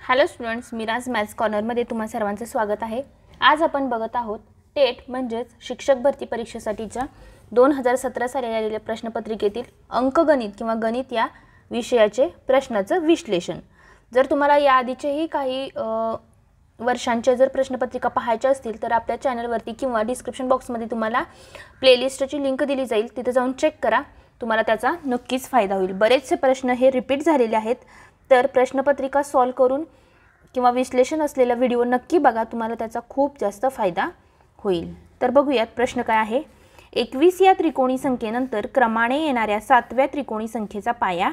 Hello students, Miraj maths कॉर्नरमध्ये तुम्हा सर्वांचं स्वागत आहे। आज आपण बघत आहोत टेट म्हणजेच शिक्षक भरती परीक्षेसाठीच्या 2017 साली आलेल्या प्रश्नपत्रिकेतील अंकगणित किंवा गणित या विषयाचे प्रश्नाचं विश्लेषण। जर तुम्हाला या आधीचेही काही वर्षांचे जर प्रश्नपत्रिका पाहायच्या असतील तर आपल्या चॅनलवरती किंवा डिस्क्रिप्शन बॉक्समध्ये तुम्हाला प्लेलिस्टची लिंक दिली जाईल, तिथे जाऊन चेक करा, तुम्हाला त्याचा नक्कीच फायदा होईल। बरेचसे प्रश्न हे रिपीट झालेले आहेत, तर प्रश्नपत्रिका सॉल्व करून किंवा विश्लेषण असलेला व्हिडिओ नक्की बघा, तुम्हाला त्याचा खूप जास्त फायदा होईल। तर बघूयात प्रश्न काय आहे। 21 या त्रिकोणी संख्येनंतर क्रमाने येणाऱ्या 7व्या त्रिकोणी संख्येचा पाया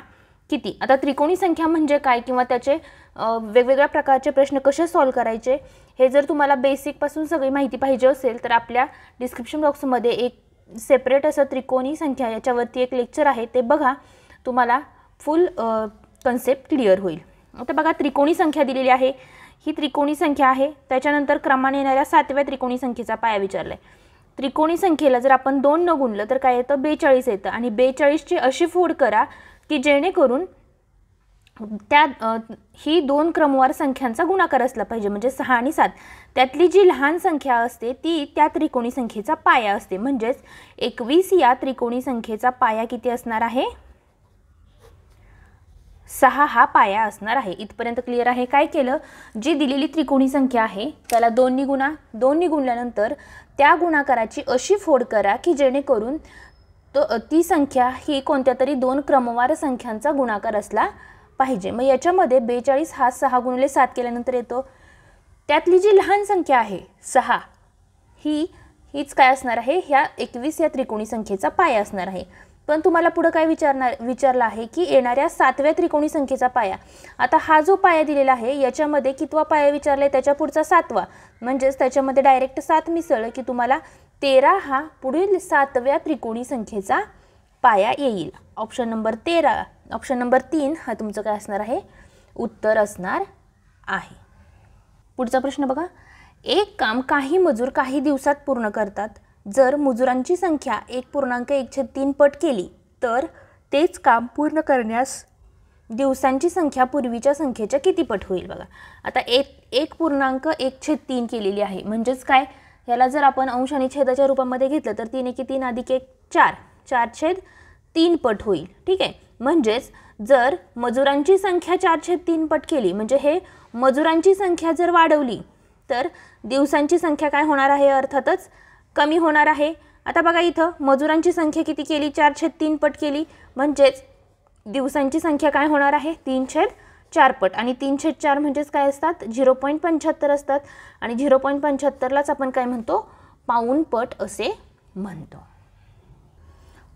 किती। आता त्रिकोणी संख्या म्हणजे काय किंवा त्याचे वेगवेगळ्या प्रकारचे प्रश्न कसे सॉल्व करायचे हे जर तुम्हाला बेसिक पासून सगळी माहिती पाहिजे असेल तर आपल्या डिस्क्रिप्शन बॉक्समध्ये एक सेपरेट असं त्रिकोणी संख्या याच्यावरती एक लेक्चर आहे, ते बघा, तुम्हाला फुल कन्सेप्ट क्लिअर होईल। आता बघा, त्रिकोणी संख्या दिलेली आहे, ही त्रिकोणी संख्या आहे, त्याच्यानंतर क्रमाने येणाऱ्या 7व्या त्रिकोणी संख्येचा पाया विचारलाय। त्रिकोणी संख्येला जर आपण 2 न गुणलं तर काय येतं, 42 येतं आणि 42 ची अशी फोड करा की जेणेकरून त्या ही 2 क्रमवार संख्यांचा गुणाकार असला पाहिजे, म्हणजे 6 आणि 7, त्यातली जी लहान संख्या असते ती त्या त्रिकोणी संख्येचा पाया असते। म्हणजेच 21 या त्रिकोणी संख्येचा पाया किती असणार आहे, 6 हा पाया असणार आहे। इथपर्यंत क्लिअर आहे। काय केलं, जी दिलेली त्रिकोणी संख्या आहे त्याला 2 ने गुणा, 2 ने गुणल्यानंतर त्या गुणाकाराची अशी फोड करा की जेणेकरून ती संख्या ही कोणत्या तरी 2 क्रमवार संख्यांचा गुणाकार असला पाहिजे। मग याच्यामध्ये 42 हा 6 गुणिले 7 केल्यानंतर येतो, त्यातली जी लहान संख्या आहे 6 हीच काय असणार आहे, ह्या 21 या त्रिकोणी संख्येचा पाया असणार आहे। पण तुम्हाला पुढे काय विचारला आहे की येणाऱ्या 7व्या त्रिकोणी संख्येचा पाया। आता हा जो पाया दिलेला आहे याच्यामध्ये कितवा पाया विचारलाय, त्याच्या पुढचा 7वा, म्हणजेच त्याच्यामध्ये डायरेक्ट 7 मिसळलं की तुम्हाला 13 हा पुढील 7व्या त्रिकोणी संख्येचा पाया येईल। ऑप्शन नंबर 3 हा तुमचं काय असणार आहे, उत्तर असणार आहे। पुढचा प्रश्न बघा, एक काम काही मजूर काही दिवसात पूर्ण करतात, जर मजुरांची संख्या 1.1/3 पट केली तर तेच काम पूर्ण करण्यास दिवसांची संख्या पूर्वीच्या संख्येच्या किती पट होईल। बघा, आता 1.1/3 केलेली आहे, म्हणजेच काय, याला जर आपण अंश आणि छेदाच्या रूपामध्ये घेतलं तर 3 × 3 + 1 4, 4/3 पट होईल। ठीक आहे, म्हणजेच जर मजुरांची संख्या 4/3 पट केली, म्हणजे हे मजुरांची संख्या जर वाढवली तर दिवसांची संख्या काय होणार आहे, अर्थातच कमी होणार आहे। आता बघा, इथं मजुरांची संख्या किती केली, 4/3 पट केली, म्हणजेच दिवसांची संख्या काय होणार आहे, 3/4 पट, आणि 3/4 म्हणजेच काय असतात, 0.75 असतात, आणि 0.75लाच आपण काय म्हणतो, पाऊण पट असे म्हणतो।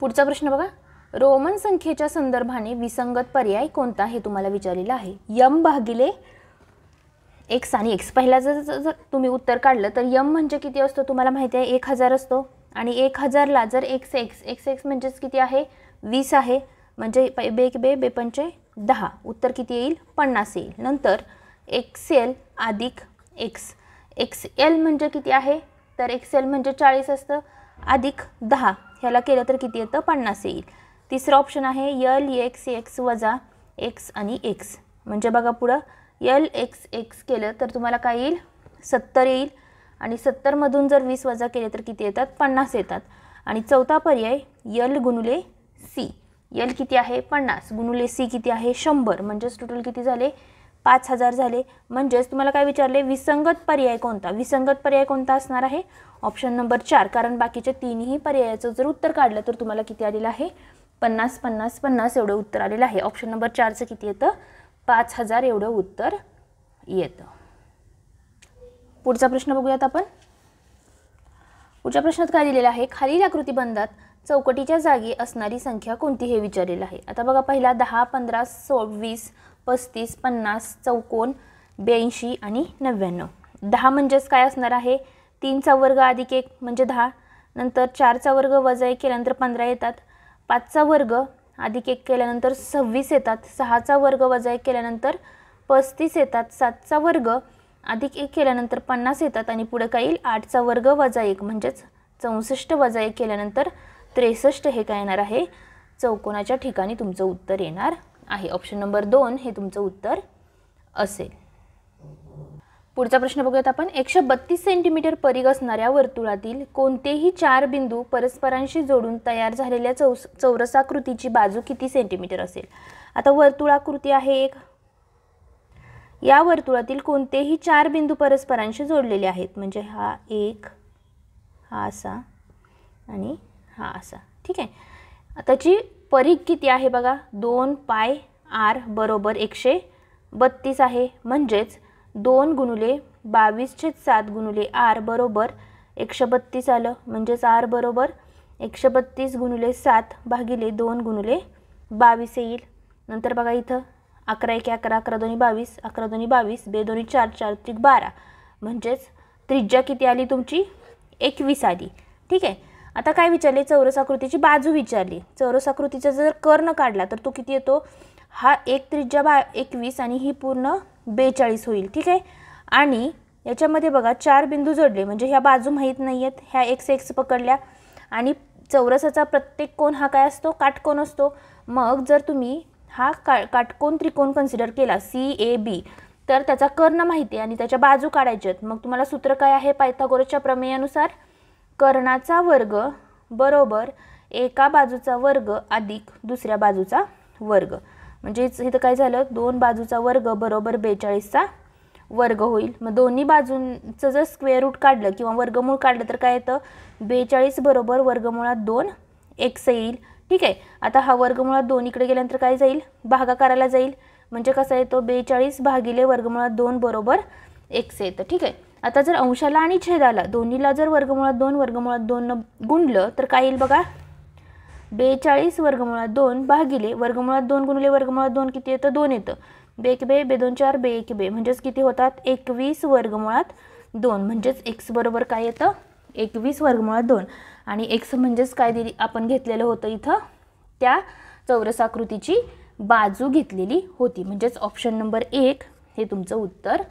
पुढचा प्रश्न बघा, रोमन संख्येच्या संदर्भाने विसंगत पर्याय कोणता हे तुम्हाला विचारलेलं आहे। m भागिले x आणि x, पहिला जर तुम्ही उत्तर काढलं तर m म्हणजे किती असतो तुम्हाला माहिती आहे, 1000 असतो, आणि 1000ला जर x म्हणजेच किती आहे, 20 आहे, म्हणजे बे 5 10, उत्तर किती येईल, 50 येईल। नंतर xl अधिक xl म्हणजे किती आहे, तर xl म्हणजे 40 असतं, अधिक 10 ह्याला केलं तर किती येतं, 50 येईल। तिसरा ऑप्शन आहे lx वजा x आणि x, म्हणजे बघा पुढं lx केलं तर तुम्हाला काय येईल, 70 येईल, आणि 70 मधून जर 20 वजा केले तर किती येतात, 50 येतात। आणि चौथा पर्याय l गुणिले c, l किती आहे, 50 गुणिले c किती आहे, 100, म्हणजेच टोटल किती झाले, 5000 झाले। म्हणजेच तुम्हाला काय विचारले, विसंगत पर्याय कोणता, विसंगत पर्याय कोणता असणार आहे, ऑप्शन नंबर 4, कारण बाकीचे तीनही पर्यायाचं जर उत्तर काढलं तर तुम्हाला किती आलेलं आहे, 50 50 50 एवढं उत्तर आलेलं आहे। ऑप्शन नंबर 4चं किती येतं, 5000 एवढं उत्तर येतं। पुढचा प्रश्न बघूयात आपण। पुढच्या प्रश्नात काय दिलेलं आहे, खालील आकृतिबंधात चौकटीच्या जागी असणारी संख्या कोणती हे विचारलेलं आहे। आता बघा, पहिला 10 15 20 35 50 चौकोन 82 आणि 99। 10 म्हणजेच काय असणार आहे, 3चा वर्ग अधिक 1 म्हणजे 10, नंतर 4चा वर्ग वजा 1 केल्यानंतर 15 येतात, 5चा वर्ग अधिक 1 केल्यानंतर 26 येतात, 6चा वर्ग वजा 1 केल्यानंतर 35 येतात, 7चा वर्ग अधिक 1 केल्यानंतर 50 येतात, आणि पुढे काय येईल, 8चा वर्ग वजा 1 म्हणजेच 64 वजा 1 केल्यानंतर 63 हे काय येणार आहे, चौकोनाच्या ठिकाणी तुमचं उत्तर येणार आहे। ऑप्शन नंबर 2 हे तुमचं उत्तर असेल। पुढचा प्रश्न बघूयात आपण. 132 सेंटीमीटर परिघ असणाऱ्या वर्तुळातील कोणतेही 4 बिंदू परस्परांशी जोडून तयार झालेल्या चौरसाकृतीची बाजू किती सेंटीमीटर असेल? आता वर्तुळाकृती आहे एक. या वर्तुळातील कोणतेही 4 बिंदू परस्परांशी जोडलेले आहेत, म्हणजे हा एक, हा असा आणि हा असा. ठीक आहे. त्याची परिघ किती आहे बघा, 2 पाय r बरोबर 132 आहे. म्हणजेच 2 गुणिले 22/7 गुणिले r बरोबर 132 आलं. म्हणजेच r बरोबर 132 गुणिले 7 भागिले 2 गुणिले 22 येईल. नंतर बघा इथं 11 1 11, 11 2 22, 11 2 22, 2 2 4, 4 3 12. म्हणजेच त्रिज्या किती आली तुमची, 21 आली. ठीक आहे. आता काय विचारले, चौरसाकृतीची बाजू विचारली. चौरसाकृतीचा जर कर्ण काढला तर तो किती येतो, हा एक त्रिज्या 21 आणि ही पूर्ण 42 होईल. ठीक आहे. आणि याच्यामध्ये बघा 4 बिंदू जोडले, म्हणजे ह्या बाजू माहीत नाही आहेत, ह्या x पकडल्या. आणि चौरसाचा प्रत्येक कोन हा काय असतो, काटकोन असतो. मग जर तुम्ही हा काटकोन त्रिकोण कन्सिडर केला CAB, तर त्याचा कर्ण माहिती आहे आणि त्याच्या बाजू काढायच्यात. मग तुम्हाला सूत्र काय आहे, पायथागोरसच्या प्रमेयानुसार कर्णाचा वर्ग बरोबर एका बाजूचा वर्ग अधिक दुसऱ्या बाजूचा वर्ग. म्हणजे इथं काय झालं, 2 बाजूचा वर्ग बरोबर 42चा वर्ग होईल. मग दोन्ही बाजूंचं जर स्क्वेअर रूट काढलं किंवा वर्गमूळ काढलं तर काय येतं, 42 बरोबर वर्गमुळात 2 x येईल. ठीक आहे. आता हा वर्गमुळात 2 इकडे गेल्यानंतर काय जाईल, भागाकाराला जाईल. म्हणजे कसा येतो, 42 भागिले वर्गमुळात 2 बरोबर x येतं. ठीक आहे. आता जर अंशाला आणि छेदाला दोन्हीला जर वर्गमुळात 2 गुणलं तर काय येईल बघा, 42 वर्गमुळात 2 भागिले वर्गमुळात 2 गुणिले वर्गमुळात 2 किती येतं, 2 येतं. 2 1 2, 2 2 4, 2 1 2, म्हणजेच किती होतात, 21 वर्गमुळात 2. म्हणजेच x बरोबर काय येतं, 21 वर्गमुळात 2. आणि x म्हणजेच काय दिली आपण घेतलेलं होतं इथं, त्या चौरसाकृतीची बाजू घेतलेली होती. म्हणजेच ऑप्शन नंबर 1 हे तुमचं उत्तर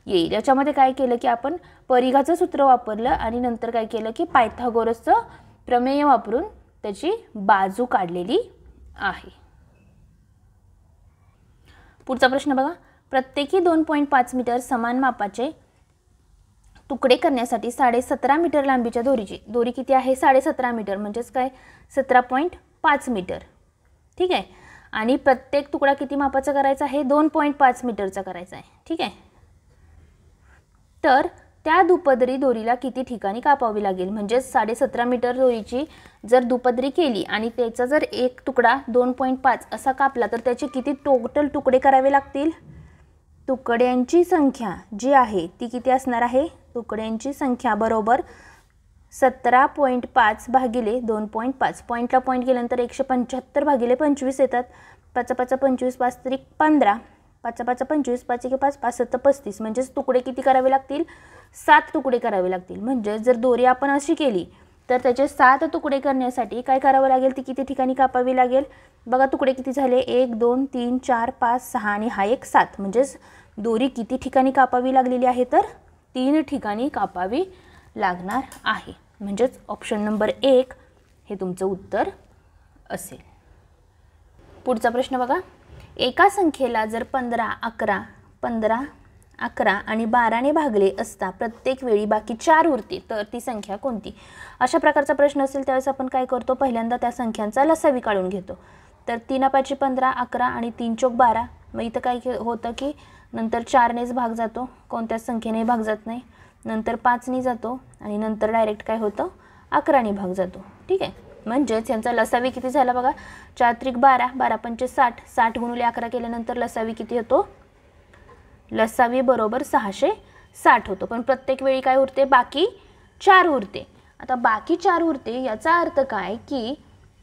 येईल. याच्यामध्ये काय केलं की आपण परिघाचं सूत्र वापरलं आणि नंतर काय केलं की पायथागोरसचं प्रमेय वापरून त्याची बाजू काढलेली आहे. पुढचा प्रश्न बघा. प्रत्येकी 2.5 मीटर समान मापाचे तुकडे करण्यासाठी 17.5 मीटर लांबीच्या दोरी किती आहे, 17.5 मीटर. म्हणजेच काय, 17.5 मीटर. ठीक आहे. आणि प्रत्येक तुकडा किती मापाचा करायचा आहे, 2.5 मीटरचा करायचा आहे. ठीक आहे. तर त्या दुपदरी दोरीला किती ठिकाणी कापावी लागेल. म्हणजे 17.5 मीटर दोरीची जर दुपदरी केली आणि त्याचा जर एक तुकडा 2.5 असा कापला तर त्याचे किती टोटल तुकडे करावे लागतील. तुकड्यांची संख्या जी आहे ती किती असणार आहे, तुकड्यांची संख्या बरोबर 17.5 भागिले 2.5. पॉईंटला पॉईंट गेल्यानंतर 175 भागिले 25 येतात. 5 5 25, 5 3 15, 5 5 25, 5 1 5, 5 7 35. म्हणजेच तुकडे किती करावे लागतील, 7 तुकडे करावे लागतील. म्हणजे जर दोरी आपण अशी केली तर त्याचे 7 तुकडे करण्यासाठी काय करावं लागेल, ती किती ठिकाणी कापावी लागेल. बघा तुकडे किती झाले, 1 2 3 4 5 6 आणि हा एक 7. म्हणजेच दोरी किती ठिकाणी कापावी लागलेली आहे, तर 3 ठिकाणी कापावी लागणार आहे. म्हणजेच ऑप्शन नंबर 1 हे तुमचं उत्तर असेल. पुढचा प्रश्न बघा. एका संख्येला जर 15 11 आणि 12ने भागले असता प्रत्येक वेळी बाकी 4 उरते तर ती संख्या कोणती. अशा प्रकारचा प्रश्न असेल त्यावेळेस आपण काय करतो, पहिल्यांदा त्या संख्यांचा लसावी काढून घेतो. तर 3 5 15 11 आणि 3 4 12. मग इथं काय होतं की नंतर 4नेच भाग जातो, कोणत्याच संख्येने भाग जात नाही. नंतर 5ने जातो आणि नंतर डायरेक्ट काय होतं, 11ने भाग जातो. ठीक आहे. म्हणजेच यांचा लसावी किती झाला बघा, 4 त्रिक 12, 12 पंचे 60, 60 गुणिले 11 केल्यानंतर लसावी किती होतो, लसावी बरोबर 660 होतो. पण प्रत्येक वेळी काय उरते, बाकी 4 उरते. आता बाकी 4 उरते याचा अर्थ काय की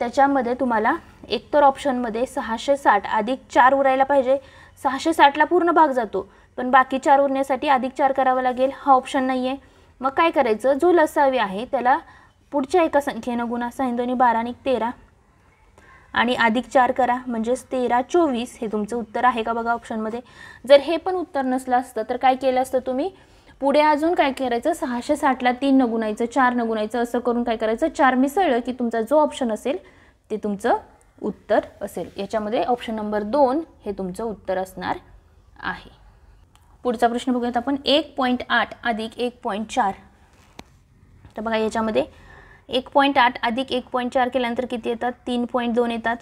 त्याच्यामध्ये तुम्हाला एकतर ऑप्शनमध्ये 660 अधिक 4 उरायला पाहिजे. 660ला पूर्ण भाग जातो पण बाकी 4 उरण्यासाठी अधिक 4 करावं लागेल. हा ऑप्शन नाही आहे. मग काय करायचं, जो लसावी आहे त्याला पुढच्या एका संख्येनं गुणा. 6 2 12 आणि 13 आणि अधिक 4 करा. म्हणजेच 13 24 हे तुमचं उत्तर आहे का बघा ऑप्शनमध्ये. जर हे पण उत्तर नसलं असतं तर काय केलं असतं तुम्ही, पुढे अजून काय करायचं, 660ला 3 न गुणायचं, 4 न गुणायचं, असं करून काय करायचं, 4 मिसळलं की तुमचा जो ऑप्शन असेल ते तुमचं उत्तर असेल. याच्यामध्ये ऑप्शन नंबर 2 हे तुमचं उत्तर असणार आहे. पुढचा प्रश्न बघूयात आपण 1.8 अधिक 1.4. तर बघा याच्यामध्ये 1.8 अधिक 1.4 केल्यानंतर किती येतात 3.2 येतात.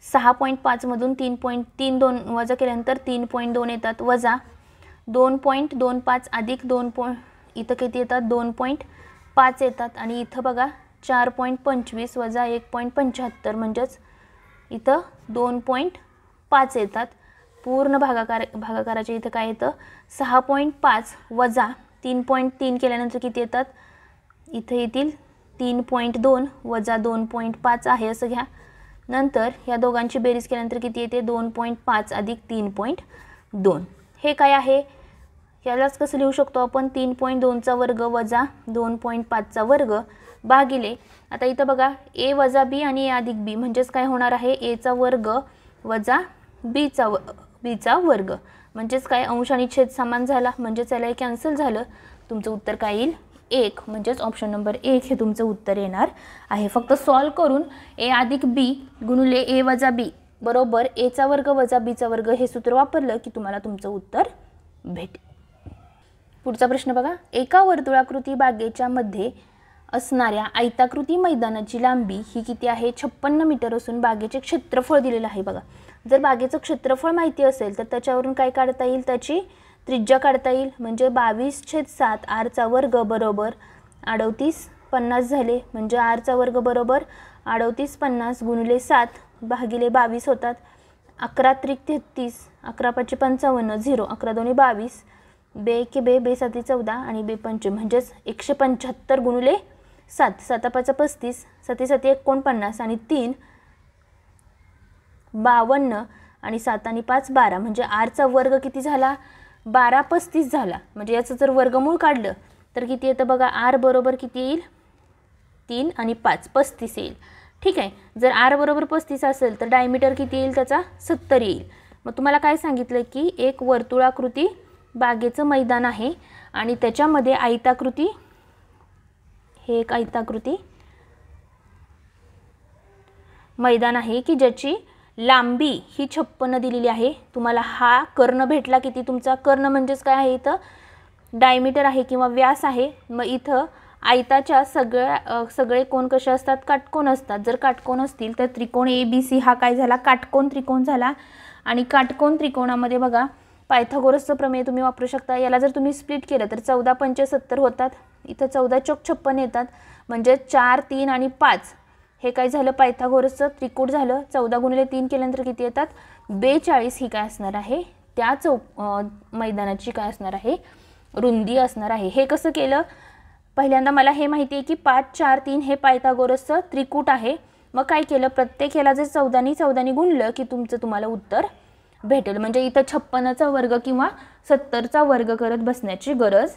6.5 मधून 3.32 वजा केल्यानंतर 3.2 येतात, वजा 2.25 अधिक 2. इथं किती येतात 2.5 येतात आणि इथं बघा 4.25 वजा 1.75 म्हणजेच इथं 2.5 येतात. पूर्ण भागाकाराच्या इथं काय येतं 6.5 वजा 3.3 केल्यानंतर किती येतात इथं येतील 3.2 वजा 2.5 आहे असं घ्या. नंतर या दोघांची बेरीज केल्यानंतर किती येते 2.5 अधिक 3.2. हे काय आहे यालाच कसं लिहू शकतो आपण 3.2चा वर्ग वजा 2.5चा वर्ग भागिले. आता इथं बघा a वजा b आणि a अधिक b म्हणजेच काय होणार आहे a चा वर्ग वजा b चा वर्ग म्हणजेच काय अंश आणि छेद समान झाला म्हणजेच याला कॅन्सल झालं. तुमचं उत्तर काय येईल 1 म्हणजेच ऑप्शन नंबर 1 हे तुमचं उत्तर येणार आहे. फक्त सॉल्व करून a अधिक b गुणिले a वजा b बरोबर a चा वर्ग वजा b चा वर्ग हे सूत्र वापरलं की तुम्हाला तुमचं उत्तर भेटेल. पुढचा प्रश्न बघा एका वर्तुळाकृती बागेच्या मध्ये असणाऱ्या आयताकृती मैदानाची लांबी ही किती आहे 56 मीटर असून बागेचे क्षेत्रफळ दिलेलं आहे. बघा जर बागेचं क्षेत्रफळ माहिती असेल तर त्याच्यावरून काय काढता येईल त्याची त्रिज्या काढता येईल. म्हणजे 22/7 r चा वर्ग बरोबर 3850 झाले. म्हणजे r चा वर्ग बरोबर 3850 गुणिले 7 भागिले 22 होतात. 11 त्रिक 33 11 पाचे 55 0 11 दोन्ही 22 बे के बे बे साती 14 आणि बे पंच म्हणजेच 175 गुणिले 7 7 पाच 35 7 7 49 आणि 3 52 आणि 7 आणि 5 12 म्हणजे r चा वर्ग किती झाला 1235 झाला. म्हणजे याचं जर वर्गमूळ काढलं तर किती येतं बघा r बरोबर किती येईल 3 आणि 5 35 येईल. ठीक आहे. जर r बरोबर 35 असेल तर डायमीटर किती येईल त्याचा 70 येईल. मग तुम्हाला काय सांगितलं की एक वर्तुळाकृती बागेचं मैदान आहे आणि त्याच्यामध्ये आयताकृती हे एक आयताकृती मैदान आहे की ज्याची लांबी ही 56 दिलेली आहे. तुम्हाला हा कर्ण भेटला किती तुमचा कर्ण म्हणजेच काय आहे इथं डायमीटर आहे किंवा व्यास आहे. मग इथं आयताच्या सगळे कोण कसे असतात काटकोन असतात. जर काटकोन असतील तर त्रिकोण ABC हा काय झाला काटकोन त्रिकोण झाला. आणि काटकोन त्रिकोणामध्ये बघा पायथागोरसचं प्रमेय तुम्ही वापरू शकता. याला जर तुम्ही स्प्लिट केलं तर 14 पंचे 70 होतात. इथं 14 चौक 56 येतात. म्हणजे 4 3 आणि 5 हे काय झालं पायथागोरसचं त्रिकूट झालं. 14 गुणिले 3 केल्यानंतर किती येतात 42 ही काय असणार आहे त्या मैदानाची काय असणार आहे रुंदी असणार आहे. हे कसं केलं पहिल्यांदा मला हे माहिती आहे की 5 4 3 हे पायथागोरसचं त्रिकूट आहे. मग काय केलं प्रत्येक याला जर 14 गुणलं की तुम्हाला उत्तर भेटेल. म्हणजे इथं 56चा वर्ग किंवा 70चा वर्ग करत बसण्याची गरज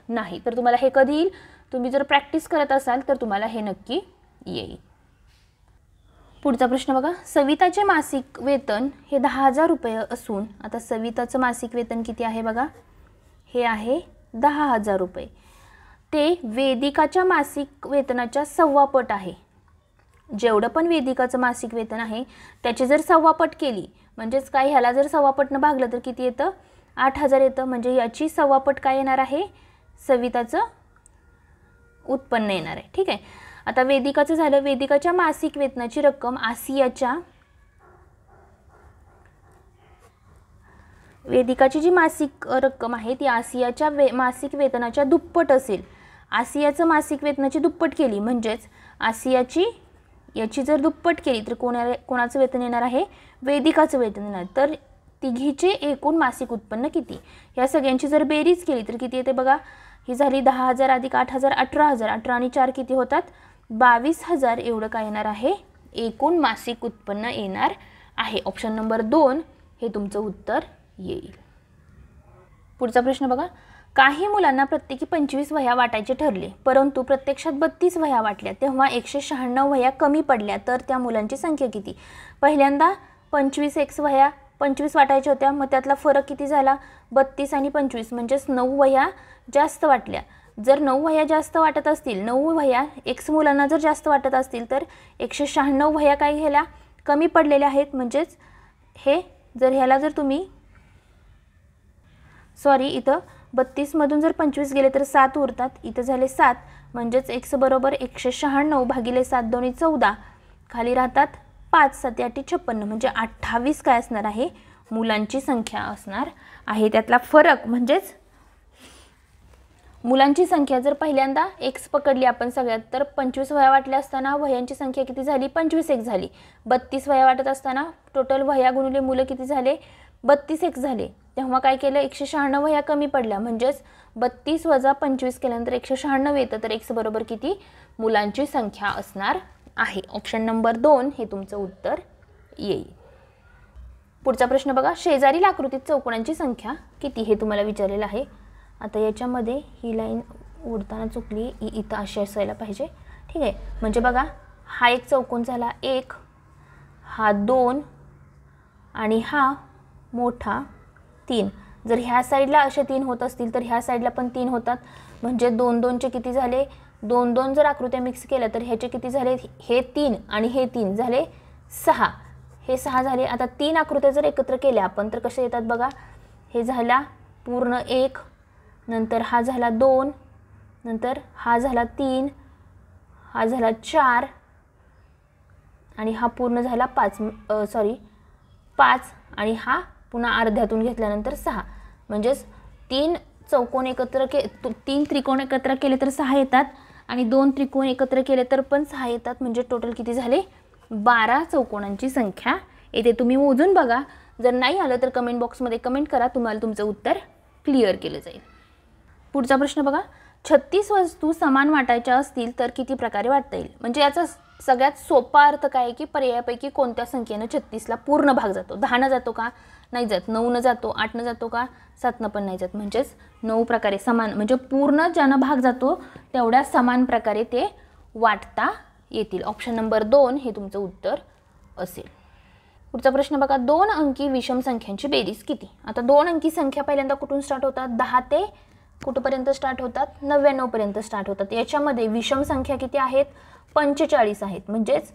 नाही. तर तुम्हाला हे कधी येईल तुम्ही जर प्रॅक्टिस करत असाल तर तुम्हाला हे नक्की येईल. पुढचा प्रश्न बघा सविताचे मासिक वेतन हे 10,000 रुपये असून आता सविताचं मासिक वेतन किती आहे बघा हे आहे 10,000 रुपये. ते वेदिकाच्या मासिक वेतनाच्या 1/2 पट आहे. जेवढं पण वेदिकाचं मासिक वेतन आहे त्याची जर 1/2 पट केली म्हणजेच काय ह्याला जर 1/2 पटनं भागलं तर किती येतं 8,000 येतं. म्हणजे याची 1/2 पट काय येणार आहे सविताचं उत्पन्न येणार आहे. ठीक आहे. आता वेदिकाचं झालं. वेदिकाच्या मासिक वेतनाची रक्कम वेदिकाची जी मासिक रक्कम आहे ती आसियाच्या मासिक वेतनाच्या दुप्पट असेल. आसियाचं मासिक वेतनाची दुप्पट केली म्हणजेच आसियाची याची जर दुप्पट केली तर कोणाचं वेतन येणार आहे वेदिकाचं वेतन येणार. तर तिघीचे एकूण मासिक उत्पन्न किती या सगळ्यांची जर बेरीज केली तर किती येते बघा ही झाली 10,000 अधिक 8,000 18,000 18 आणि 4 किती होतात 22,000 एवढं काय येणार आहे एकूण मासिक उत्पन्न येणार आहे. ऑप्शन नंबर 2 हे तुमचं उत्तर येईल. पुढचा प्रश्न बघा काही मुलांना प्रत्येकी 25 वह्या वाटायचे ठरले परंतु प्रत्यक्षात 32 वह्या वाटल्या तेव्हा 196 वह्या कमी पडल्या तर त्या मुलांची संख्या किती. पहिल्यांदा 25 वह्या 25 वाटायच्या होत्या मग त्यातला फरक किती झाला 32 आणि 25 म्हणजेच 9 वह्या जास्त वाटल्या. जर 9 वह्या जास्त वाटत असतील 9 वह्या x मुलांना जर जास्त वाटत असतील तर 196 वह्या काय ह्याला कमी पडलेल्या आहेत. म्हणजेच हे जर ह्याला जर तुम्ही सॉरी, इथं 32मधून जर 25 गेले तर 7 उरतात, इथं झाले 7, म्हणजेच x बरोबर 196 भागिले 7 दोन्ही 14, खाली राहतात 5, 7 8 56, म्हणजे 28 काय असणार आहे, मुलांची संख्या असणार आहे. त्यातला फरक म्हणजेच मुलांची संख्या जर पहिल्यांदा x पकडली आपण सगळ्यात, तर 25 वह्या वाटल्या असताना वह्यांची संख्या किती झाली, 25 x झाली. 32 वह्या वाटत असताना टोटल वह्या गुणिले मुलं किती झाले, 32 x झाले. तेव्हा काय केलं, 196 वह्या कमी पडल्या, म्हणजेच 32 वजा 25 केल्यानंतर 196 येतं. तर x बरोबर किती, मुलांची संख्या असणार आहे. ऑप्शन नंबर 2 हे तुमचं उत्तर येईल. पुढचा प्रश्न बघा, शेजारील आकृतीत चौकोनांची संख्या किती हे तुम्हाला विचारलेलं आहे. आता याच्यामध्ये ही लाईन उडताना चुकली, इथं अशी असायला पाहिजे. ठीक आहे, म्हणजे बघा हा एक चौकोन झाला 1, हा 2 आणि हा मोठा 3. जर ह्या साईडला असे 3 होत असतील तर ह्या साईडला पण 3 होतात, म्हणजे 2 2चे किती झाले, 2 2 जर आकृत्या मिक्स केल्या तर ह्याचे किती झाले, हे 3 आणि हे 3 झाले 6, हे 6 झाले. आता 3 आकृत्या जर एकत्र केल्या आपण तर कसे येतात बघा, हे झाला पूर्ण 1, नंतर हा झाला 2, नंतर हा झाला 3, हा झाला 4 आणि हा पूर्ण झाला 5 आणि हा पुन्हा अर्ध्यातून घेतल्यानंतर 6. म्हणजेच 3 चौकोन एकत्र 3 त्रिकोण एकत्र केले तर 6 येतात आणि 2 त्रिकोण एकत्र केले तर पण 6 येतात. म्हणजे टोटल किती झाले, 12 चौकोनांची संख्या येते. तुम्ही मोजून बघा, जर नाही आलं तर कमेंट बॉक्समध्ये कमेंट करा, तुम्हाला तुमचं उत्तर क्लिअर केलं जाईल. पुढचा प्रश्न बघा, 36 वस्तू समान वाटायच्या असतील तर किती प्रकारे वाटता येईल. म्हणजे याचा सगळ्यात सोपा अर्थ काय आहे की पर्यायापैकी कोणत्या संख्येनं 36ला पूर्ण भाग जातो. 10 जातो का, नाही जात. 9 जातो, 8 जातो का, 7 पण नाही जात. म्हणजेच 9 प्रकारे समान, म्हणजे पूर्ण ज्यानं भाग जातो तेवढ्या समान प्रकारे ते वाटता येतील. ऑप्शन नंबर 2 हे तुमचं उत्तर असेल. पुढचा प्रश्न बघा, 2 अंकी विषम संख्यांची बेरीज किती. आता 2 अंकी संख्या पहिल्यांदा कुठून स्टार्ट होतात, 10 ते कुठपर्यंत स्टार्ट होतात, 99 पर्यंत स्टार्ट होतात. याच्यामध्ये विषम संख्या किती आहेत, 45 आहेत. म्हणजेच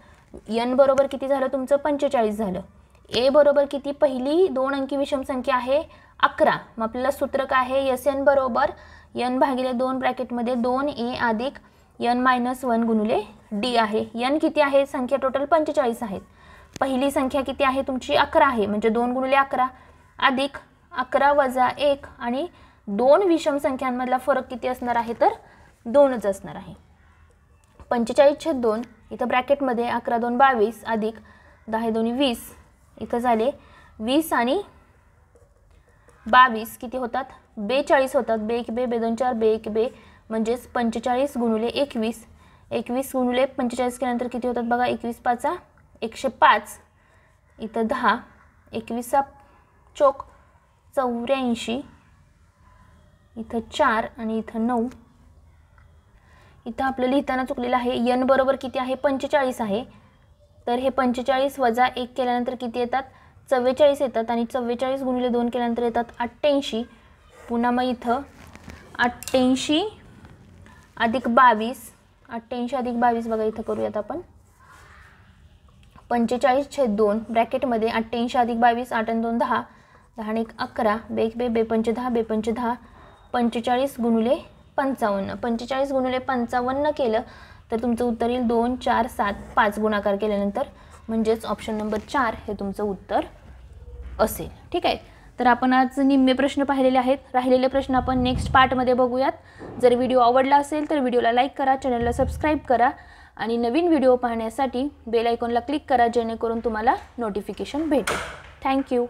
n बरोबर किती झालं तुमचं, 45 झालं. a बरोबर किती, पहिली 2 अंकी विषम संख्या आहे 11. मग आपल्याला सूत्र काय आहे, SN बरोबर n भागिले 2 ब्रॅकेटमध्ये 2a अधिक n-1 गुणिले d आहे. n किती आहे, संख्या टोटल 45 आहेत. पहिली संख्या किती आहे तुमची, 11 आहे, म्हणजे 2 गुणिले 11 अधिक 11 वजा 1 आणि 2 विषम संख्यांमधला फरक किती असणार आहे, तर 2च असणार आहे. 45/2 इथं ब्रॅकेटमध्ये 11 2 22 अधिक 10 2 20, इथं झाले 20 आणि 22 किती होतात, 42 होतात. बे 1 बे 2 4 बे 1 बे, म्हणजेच 45 गुणिले 21, 21 गुणिले 45 केल्यानंतर किती होतात बघा, 21 5 105, इथं 10, 21 चोक 84, इथं 4 आणि इथं 9. इथं आपलं लिहिताना चुकलेलं आहे, n बरोबर किती आहे, 45 आहे. तर हे 45 वजा 1 केल्यानंतर किती येतात, 44 येतात आणि 44 गुणिले 2 केल्यानंतर येतात 88. पुन्हा मग इथं 88 अधिक 22, 88 अधिक 22 बघा इथं करूयात आपण. 45/2 ब्रॅकेटमध्ये 88 अधिक 22, 8 आणि 2 10, 10 आणि 1 11, बे 1 बे 5 10 बे 5 10, 45 गुणिले 55. 45 गुणिले 55 केलं तर तुमचं उत्तर येईल 2 4 7 5 गुणाकार केल्यानंतर, म्हणजेच ऑप्शन नंबर 4 हे तुमचं उत्तर असेल. ठीक आहे, तर आपण आज निम्मे प्रश्न पाहिलेले आहेत. राहिलेले प्रश्न आपण नेक्स्ट पार्टमध्ये बघूयात. जर व्हिडिओ आवडला असेल तर व्हिडिओला लाईक करा, चॅनलला सबस्क्राईब करा आणि नवीन व्हिडिओ पाहण्यासाठी बेल आयकॉनला क्लिक करा, जेणेकरून तुम्हाला नोटिफिकेशन भेटेल. थँक्यू.